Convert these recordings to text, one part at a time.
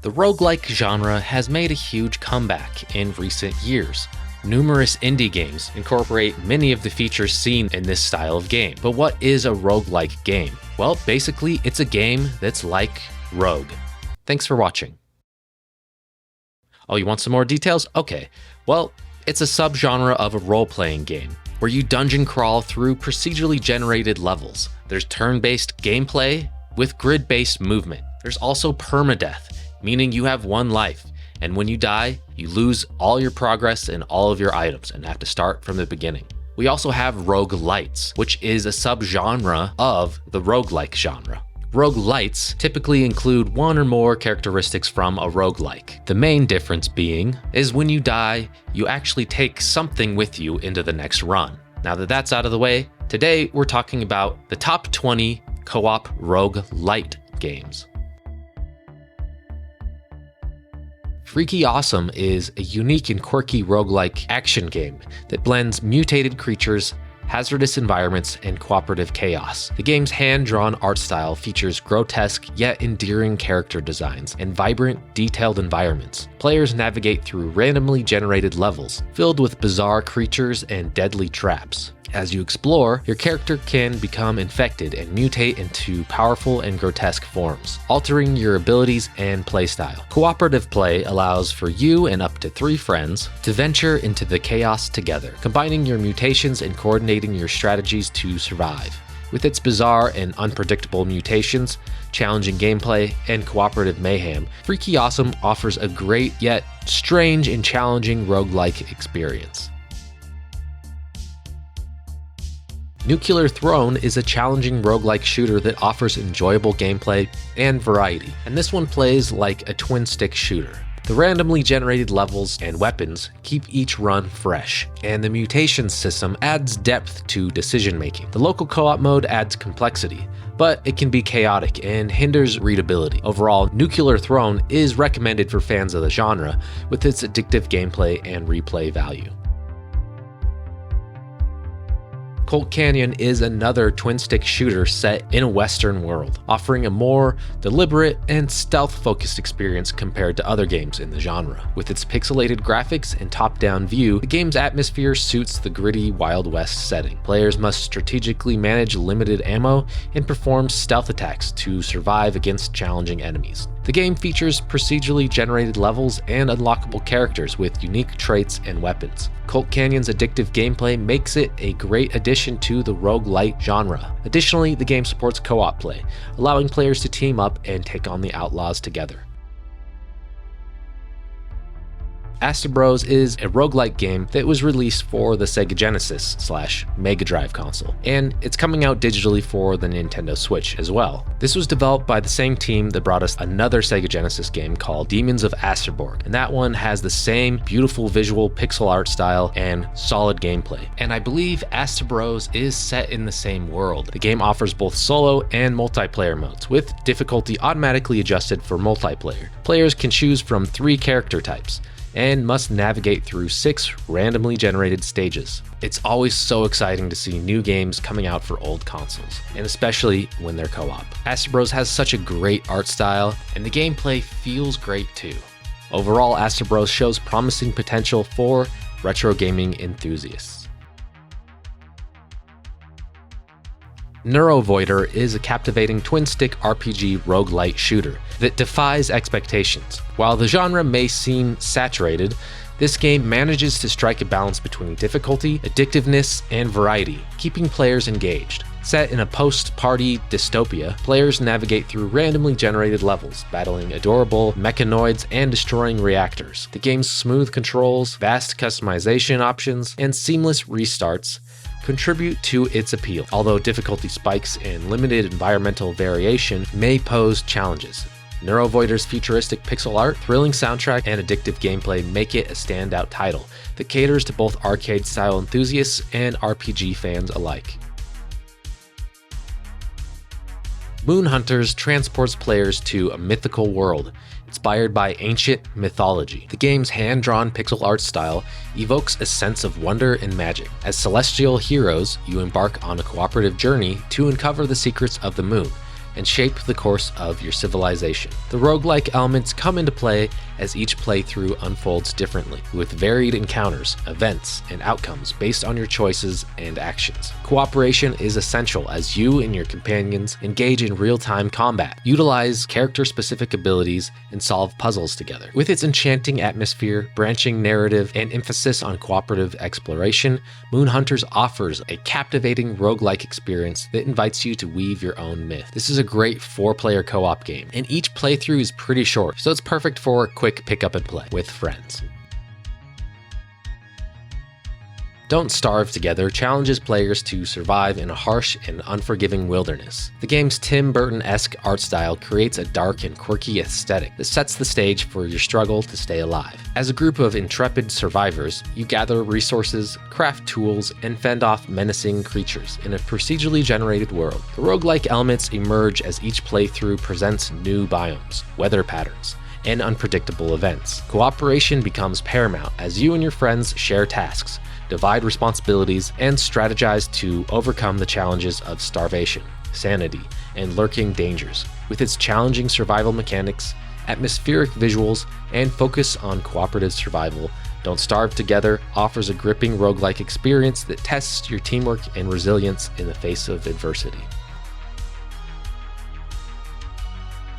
The roguelike genre has made a huge comeback in recent years. Numerous indie games incorporate many of the features seen in this style of game. But what is a roguelike game? Well, basically, it's a game that's like Rogue. Thanks for watching. Oh, you want some more details? Okay. Well, it's a subgenre of a role-playing game where you dungeon crawl through procedurally generated levels. There's turn-based gameplay with grid-based movement. There's also permadeath, meaning you have one life, and when you die, you lose all your progress and all of your items and have to start from the beginning. We also have roguelites, which is a subgenre of the roguelike genre. Roguelites typically include one or more characteristics from a roguelike. The main difference being is when you die, you actually take something with you into the next run. Now that that's out of the way, today we're talking about the top 20 co-op roguelite games. Freaky Awesome is a unique and quirky roguelike action game that blends mutated creatures, hazardous environments, and cooperative chaos. The game's hand-drawn art style features grotesque yet endearing character designs and vibrant, detailed environments. Players navigate through randomly generated levels filled with bizarre creatures and deadly traps. As you explore, your character can become infected and mutate into powerful and grotesque forms, altering your abilities and playstyle. Cooperative play allows for you and up to 3 friends to venture into the chaos together, combining your mutations and coordinating your strategies to survive. With its bizarre and unpredictable mutations, challenging gameplay, and cooperative mayhem, Freaky Awesome offers a great yet strange and challenging roguelike experience. Nuclear Throne is a challenging roguelike shooter that offers enjoyable gameplay and variety, and this one plays like a twin-stick shooter. The randomly generated levels and weapons keep each run fresh, and the mutation system adds depth to decision-making. The local co-op mode adds complexity, but it can be chaotic and hinders readability. Overall, Nuclear Throne is recommended for fans of the genre with its addictive gameplay and replay value. Colt Canyon is another twin-stick shooter set in a Western world, offering a more deliberate and stealth-focused experience compared to other games in the genre. With its pixelated graphics and top-down view, the game's atmosphere suits the gritty Wild West setting. Players must strategically manage limited ammo and perform stealth attacks to survive against challenging enemies. The game features procedurally generated levels and unlockable characters with unique traits and weapons. Colt Canyon's addictive gameplay makes it a great addition to the roguelite genre. Additionally, the game supports co-op play, allowing players to team up and take on the outlaws together. Astebros is a roguelike game that was released for the Sega Genesis / Mega Drive console, and it's coming out digitally for the Nintendo Switch as well. This was developed by the same team that brought us another Sega Genesis game called Demons of Asterborg, and that one has the same beautiful visual pixel art style and solid gameplay. And I believe Astebros is set in the same world. The game offers both solo and multiplayer modes, with difficulty automatically adjusted for multiplayer. Players can choose from 3 character types and must navigate through 6 randomly generated stages. It's always so exciting to see new games coming out for old consoles, and especially when they're co-op. Astebros has such a great art style, and the gameplay feels great too. Overall, Astebros shows promising potential for retro gaming enthusiasts. Neurovoider is a captivating twin-stick RPG roguelite shooter that defies expectations. While the genre may seem saturated, this game manages to strike a balance between difficulty, addictiveness, and variety, keeping players engaged. Set in a post-party dystopia, players navigate through randomly generated levels, battling adorable mechanoids and destroying reactors. The game's smooth controls, vast customization options, and seamless restarts contribute to its appeal, although difficulty spikes and limited environmental variation may pose challenges. Neurovoider's futuristic pixel art, thrilling soundtrack, and addictive gameplay make it a standout title that caters to both arcade-style enthusiasts and RPG fans alike. Moon Hunters transports players to a mythical world inspired by ancient mythology. The game's hand-drawn pixel art style evokes a sense of wonder and magic. As celestial heroes, you embark on a cooperative journey to uncover the secrets of the moon, and shape the course of your civilization. The roguelike elements come into play as each playthrough unfolds differently, with varied encounters, events, and outcomes based on your choices and actions. Cooperation is essential as you and your companions engage in real-time combat, utilize character-specific abilities, and solve puzzles together. With its enchanting atmosphere, branching narrative, and emphasis on cooperative exploration, Moon Hunters offers a captivating roguelike experience that invites you to weave your own myth. This is a great 4-player co-op game, and each playthrough is pretty short, so it's perfect for a quick pick up and play with friends. Don't Starve Together challenges players to survive in a harsh and unforgiving wilderness. The game's Tim Burton-esque art style creates a dark and quirky aesthetic that sets the stage for your struggle to stay alive. As a group of intrepid survivors, you gather resources, craft tools, and fend off menacing creatures in a procedurally generated world. The roguelike elements emerge as each playthrough presents new biomes, weather patterns, and unpredictable events. Cooperation becomes paramount as you and your friends share tasks, divide responsibilities, and strategize to overcome the challenges of starvation, sanity, and lurking dangers. With its challenging survival mechanics, atmospheric visuals, and focus on cooperative survival, Don't Starve Together offers a gripping roguelike experience that tests your teamwork and resilience in the face of adversity.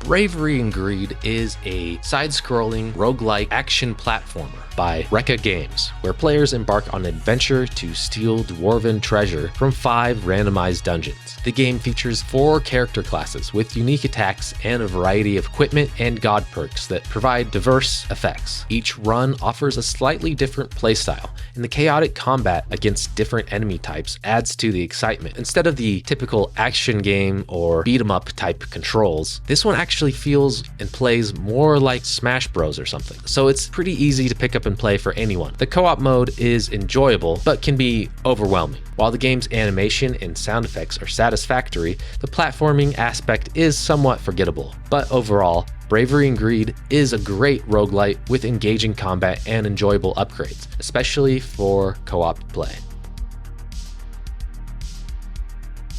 Bravery and Greed is a side-scrolling roguelike action platformer by Rekka Games, where players embark on an adventure to steal dwarven treasure from 5 randomized dungeons. The game features 4 character classes with unique attacks and a variety of equipment and god perks that provide diverse effects. Each run offers a slightly different playstyle, and the chaotic combat against different enemy types adds to the excitement. Instead of the typical action game or beat-em-up type controls, this one actually feels and plays more like Smash Bros or something, so it's pretty easy to pick up and play for anyone. The co-op mode is enjoyable, but can be overwhelming. While the game's animation and sound effects are satisfactory, the platforming aspect is somewhat forgettable. But overall, Bravery and Greed is a great roguelite with engaging combat and enjoyable upgrades, especially for co-op play.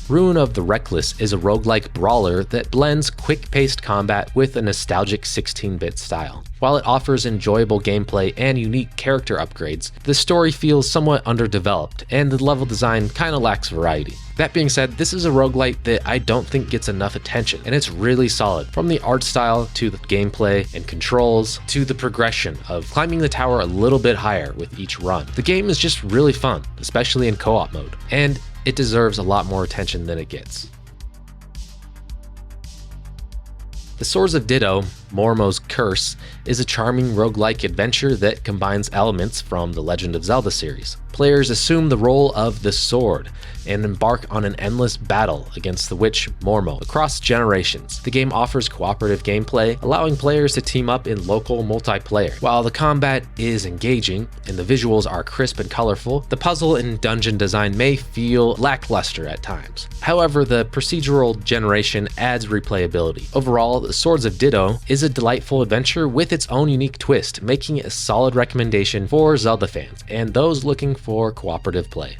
Ruin of the Reckless is a roguelike brawler that blends quick-paced combat with a nostalgic 16-bit style. While it offers enjoyable gameplay and unique character upgrades, the story feels somewhat underdeveloped, and the level design kinda lacks variety. That being said, this is a roguelite that I don't think gets enough attention, and it's really solid. From the art style to the gameplay and controls to the progression of climbing the tower a little bit higher with each run. The game is just really fun, especially in co-op mode, and it deserves a lot more attention than it gets. The Swords of Ditto, Mormo's Curse, is a charming roguelike adventure that combines elements from the Legend of Zelda series. Players assume the role of the sword and embark on an endless battle against the witch Mormo across generations. The game offers cooperative gameplay, allowing players to team up in local multiplayer. While the combat is engaging and the visuals are crisp and colorful, the puzzle and dungeon design may feel lackluster at times. However, the procedural generation adds replayability. Overall, The Swords of Ditto is a delightful adventure with its own unique twist, making it a solid recommendation for Zelda fans and those looking for cooperative play.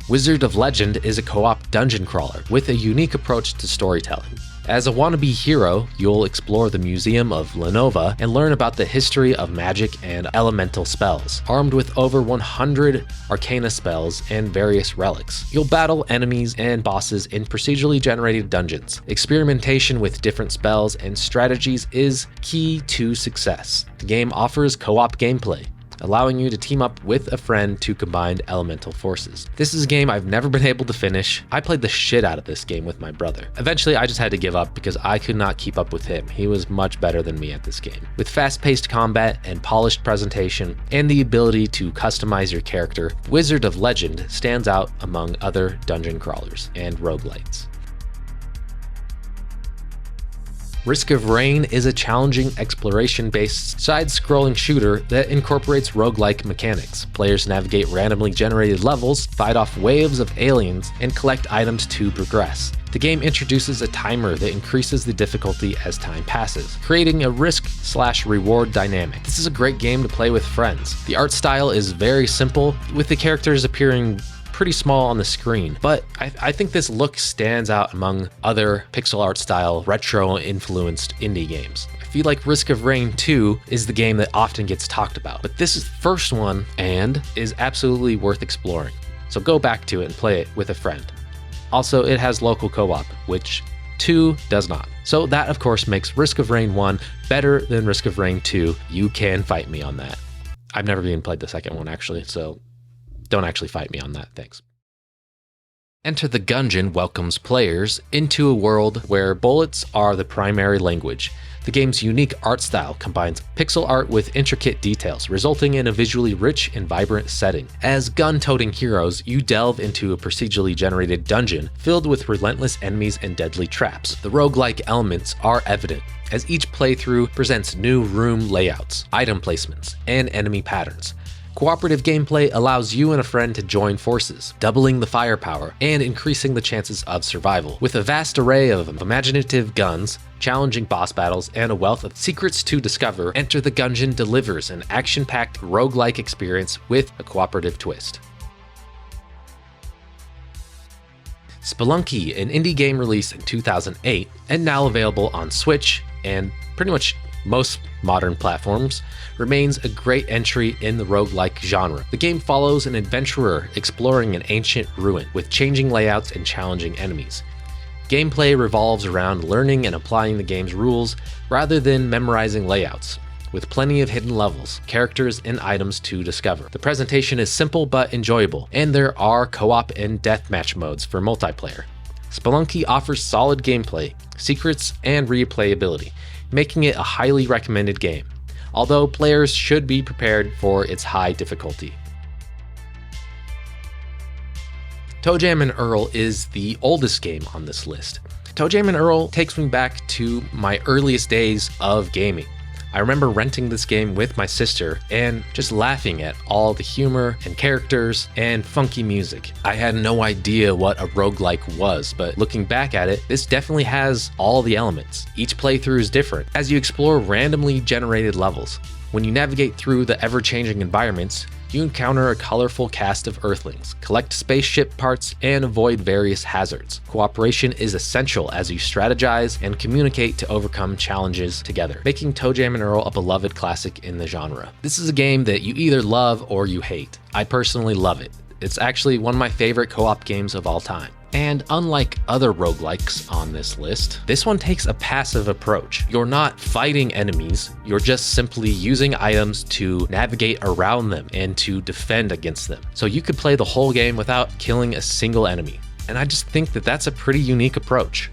Wizard of Legend is a co-op dungeon crawler with a unique approach to storytelling. As a wannabe hero, you'll explore the Museum of Lenova and learn about the history of magic and elemental spells. Armed with over 100 arcana spells and various relics, you'll battle enemies and bosses in procedurally generated dungeons. Experimentation with different spells and strategies is key to success. The game offers co-op gameplay, allowing you to team up with a friend to combine elemental forces. This is a game I've never been able to finish. I played the shit out of this game with my brother. Eventually, I just had to give up because I could not keep up with him. He was much better than me at this game. With fast-paced combat and polished presentation, and the ability to customize your character, Wizard of Legend stands out among other dungeon crawlers and roguelites. Risk of Rain is a challenging exploration-based side-scrolling shooter that incorporates roguelike mechanics. Players navigate randomly generated levels, fight off waves of aliens, and collect items to progress. The game introduces a timer that increases the difficulty as time passes, creating a risk/reward dynamic. This is a great game to play with friends. The art style is very simple, with the characters appearing pretty small on the screen, but I think this look stands out among other pixel art style, retro-influenced indie games. I feel like Risk of Rain 2 is the game that often gets talked about, but this is the first one and is absolutely worth exploring. So go back to it and play it with a friend. Also, it has local co-op, which 2 does not. So that, of course, makes Risk of Rain 1 better than Risk of Rain 2. You can fight me on that. I've never even played the second one, actually, so don't actually fight me on that, thanks. Enter the Gungeon welcomes players into a world where bullets are the primary language. The game's unique art style combines pixel art with intricate details, resulting in a visually rich and vibrant setting. As gun-toting heroes, you delve into a procedurally generated dungeon filled with relentless enemies and deadly traps. The roguelike elements are evident, as each playthrough presents new room layouts, item placements, and enemy patterns. Cooperative gameplay allows you and a friend to join forces, doubling the firepower and increasing the chances of survival. With a vast array of imaginative guns, challenging boss battles, and a wealth of secrets to discover, Enter the Gungeon delivers an action-packed roguelike experience with a cooperative twist. Spelunky, an indie game released in 2008 and now available on Switch and pretty much most modern platforms, remains a great entry in the roguelike genre. The game follows an adventurer exploring an ancient ruin with changing layouts and challenging enemies. Gameplay revolves around learning and applying the game's rules rather than memorizing layouts, with plenty of hidden levels, characters, and items to discover. The presentation is simple but enjoyable, and there are co-op and deathmatch modes for multiplayer. Spelunky offers solid gameplay, secrets, and replayability, making it a highly recommended game, although players should be prepared for its high difficulty. Toejam and Earl is the oldest game on this list. Toejam and Earl takes me back to my earliest days of gaming. I remember renting this game with my sister and just laughing at all the humor and characters and funky music. I had no idea what a roguelike was, but looking back at it, this definitely has all the elements. Each playthrough is different as you explore randomly generated levels. When you navigate through the ever-changing environments, you encounter a colorful cast of Earthlings, collect spaceship parts, and avoid various hazards. Cooperation is essential as you strategize and communicate to overcome challenges together, making Toejam and Earl a beloved classic in the genre. This is a game that you either love or you hate. I personally love it. It's actually one of my favorite co-op games of all time. And unlike other roguelikes on this list, this one takes a passive approach. You're not fighting enemies, you're just simply using items to navigate around them and to defend against them. So you could play the whole game without killing a single enemy. And I just think that that's a pretty unique approach.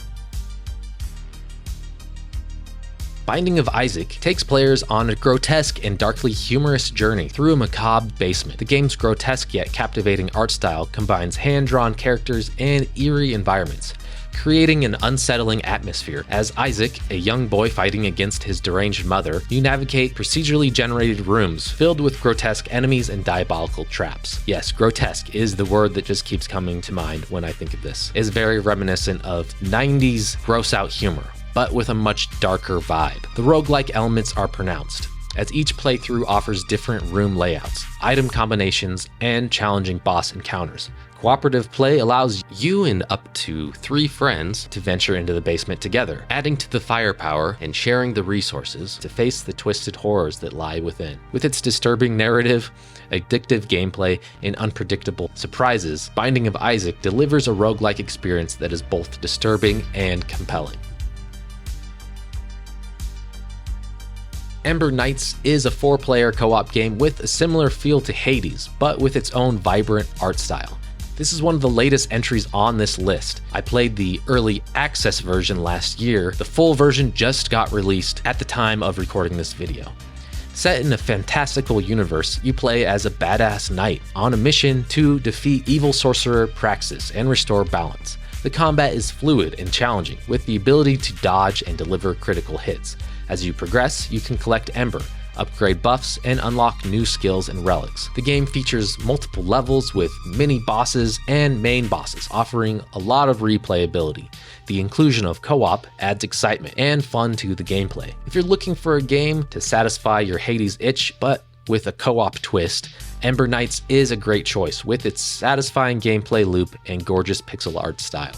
Binding of Isaac takes players on a grotesque and darkly humorous journey through a macabre basement. The game's grotesque yet captivating art style combines hand-drawn characters and eerie environments, creating an unsettling atmosphere. As Isaac, a young boy fighting against his deranged mother, you navigate procedurally generated rooms filled with grotesque enemies and diabolical traps. Yes, grotesque is the word that just keeps coming to mind when I think of this. It's very reminiscent of 90s gross-out humor, but with a much darker vibe. The roguelike elements are pronounced, as each playthrough offers different room layouts, item combinations, and challenging boss encounters. Cooperative play allows you and up to 3 friends to venture into the basement together, adding to the firepower and sharing the resources to face the twisted horrors that lie within. With its disturbing narrative, addictive gameplay, and unpredictable surprises, Binding of Isaac delivers a roguelike experience that is both disturbing and compelling. Ember Knights is a 4-player co-op game with a similar feel to Hades, but with its own vibrant art style. This is one of the latest entries on this list. I played the early access version last year. The full version just got released at the time of recording this video. Set in a fantastical universe, you play as a badass knight on a mission to defeat evil sorcerer Praxis and restore balance. The combat is fluid and challenging, with the ability to dodge and deliver critical hits. As you progress, you can collect Ember, upgrade buffs, and unlock new skills and relics. The game features multiple levels with mini bosses and main bosses, offering a lot of replayability. The inclusion of co-op adds excitement and fun to the gameplay. If you're looking for a game to satisfy your Hades itch, but with a co-op twist, Ember Knights is a great choice with its satisfying gameplay loop and gorgeous pixel art style.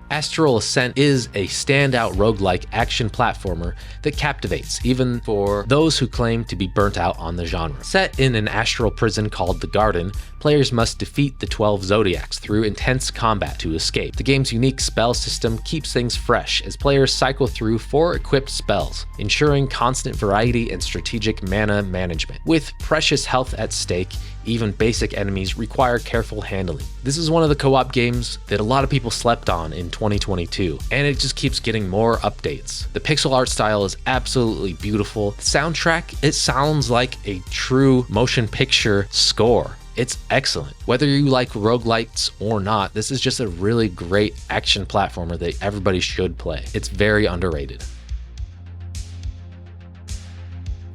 Astral Ascent is a standout roguelike action platformer that captivates even for those who claim to be burnt out on the genre. Set in an astral prison called the Garden, players must defeat the 12 zodiacs through intense combat to escape. The game's unique spell system keeps things fresh as players cycle through 4 equipped spells, ensuring constant variety and strategic mana management. With precious health at stake, even basic enemies require careful handling. This is one of the co-op games that a lot of people slept on in 2022, and it just keeps getting more updates. The pixel art style is absolutely beautiful. The soundtrack, it sounds like a true motion picture score. It's excellent. Whether you like roguelites or not, this is just a really great action platformer that everybody should play. It's very underrated.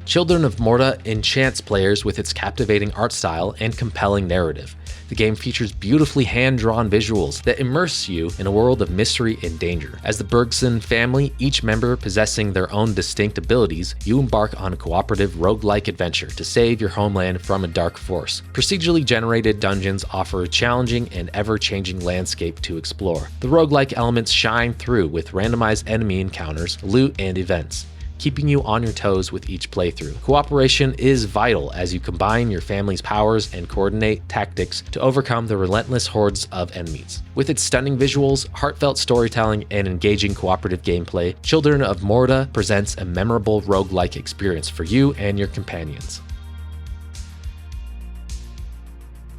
Children of Morta enchants players with its captivating art style and compelling narrative. The game features beautifully hand-drawn visuals that immerse you in a world of mystery and danger. As the Bergson family, each member possessing their own distinct abilities, you embark on a cooperative roguelike adventure to save your homeland from a dark force. Procedurally generated dungeons offer a challenging and ever-changing landscape to explore. The roguelike elements shine through with randomized enemy encounters, loot, and events, keeping you on your toes with each playthrough. Cooperation is vital as you combine your family's powers and coordinate tactics to overcome the relentless hordes of enemies. With its stunning visuals, heartfelt storytelling, and engaging cooperative gameplay, Children of Morta presents a memorable roguelike experience for you and your companions.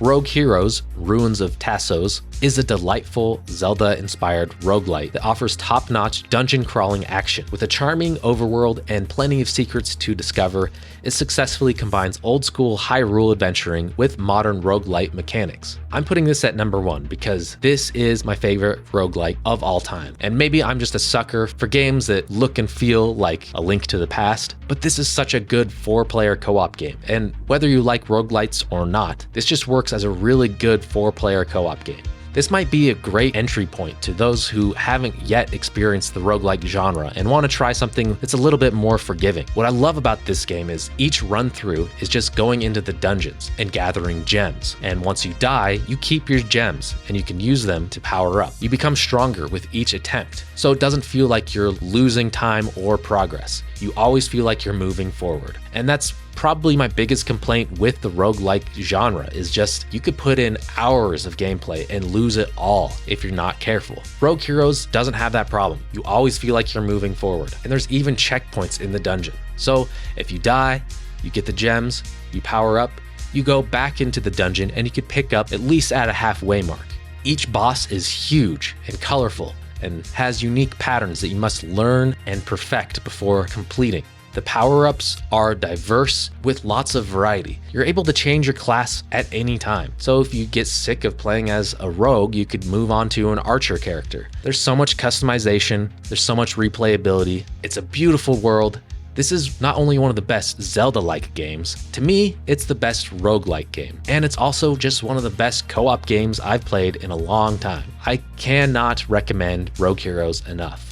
Rogue Heroes: Ruins of Tassos is a delightful Zelda-inspired roguelite that offers top-notch dungeon-crawling action. With a charming overworld and plenty of secrets to discover, it successfully combines old-school Hyrule adventuring with modern roguelite mechanics. I'm putting this at number 1 because this is my favorite roguelite of all time. And maybe I'm just a sucker for games that look and feel like A Link to the Past, but this is such a good 4-player co-op game. And whether you like roguelites or not, this just works as a really good 4-player co-op game. This might be a great entry point to those who haven't yet experienced the roguelike genre and want to try something that's a little bit more forgiving. What I love about this game is each run through is just going into the dungeons and gathering gems. And once you die, you keep your gems and you can use them to power up. You become stronger with each attempt, so it doesn't feel like you're losing time or progress. You always feel like you're moving forward. And that's probably my biggest complaint with the roguelike genre is just you could put in hours of gameplay and lose it all if you're not careful. Rogue Heroes doesn't have that problem. You always feel like you're moving forward, and there's even checkpoints in the dungeon. So if you die, you get the gems, you power up, you go back into the dungeon, and you could pick up at least at a halfway mark. Each boss is huge and colorful and has unique patterns that you must learn and perfect before completing. The power-ups are diverse with lots of variety. You're able to change your class at any time. So if you get sick of playing as a rogue, you could move on to an archer character. There's so much customization, there's so much replayability. It's a beautiful world. This is not only one of the best Zelda-like games, to me, it's the best roguelike game. And it's also just one of the best co-op games I've played in a long time. I cannot recommend Rogue Heroes enough.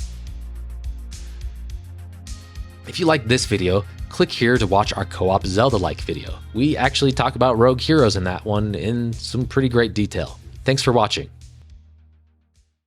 If you like this video, click here to watch our co-op Zelda-like video. We actually talk about Rogue Heroes in that one in some pretty great detail. Thanks for watching.